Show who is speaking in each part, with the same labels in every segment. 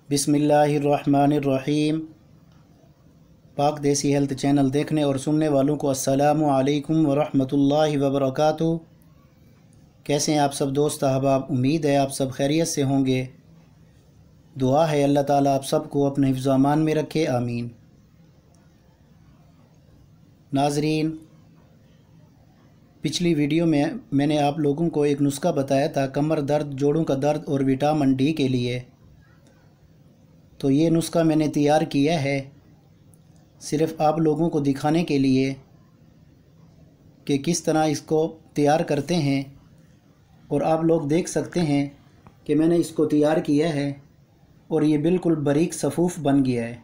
Speaker 1: बिस्मिल्लाहिर्रहमानिर्रहीम। पाक देसी हेल्थ चैनल देखने और सुनने वालों को अस्सलामु अलैकुम वरहमतुल्लाहि वबरकातुहू। कैसे हैं आप सब दोस्त अहबाब? उम्मीद है आप सब खैरियत से होंगे। दुआ है अल्लाह ताला आप सबको अपने हिफ्ज़ व अमान में रखे, आमीन। नाज़रीन, पिछली वीडियो में मैंने आप लोगों को एक नुस्खा बताया था कमर दर्द, जोड़ों का दर्द और विटामिन डी के लिए। तो ये नुस्खा मैंने तैयार किया है सिर्फ़ आप लोगों को दिखाने के लिए कि किस तरह इसको तैयार करते हैं। और आप लोग देख सकते हैं कि मैंने इसको तैयार किया है और ये बिल्कुल बारीक सफ़ूफ़ बन गया है।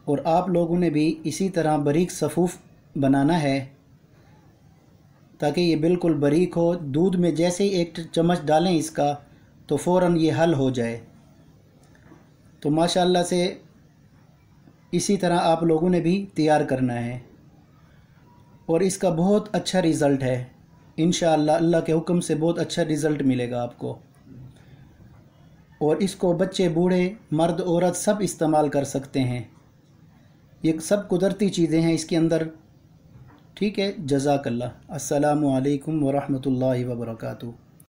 Speaker 1: और आप लोगों ने भी इसी तरह बारीक सफ़ूफ़ बनाना है ताकि ये बिल्कुल बारीक हो। दूध में जैसे ही एक चम्मच डालें इसका तो फ़ौरन ये हल हो जाए। तो माशाअल्लाह से इसी तरह आप लोगों ने भी तैयार करना है और इसका बहुत अच्छा रिज़ल्ट है। इंशाअल्लाह अल्लाह के हुक्म से बहुत अच्छा रिज़ल्ट मिलेगा आपको। और इसको बच्चे, बूढ़े, मर्द, औरत सब इस्तेमाल कर सकते हैं। ये सब कुदरती चीज़ें हैं इसके अंदर। ठीक है, जज़ाकल्लाह। अस्सलामु अलैकुम वरहमतुल्लाहि वबरकातुहू।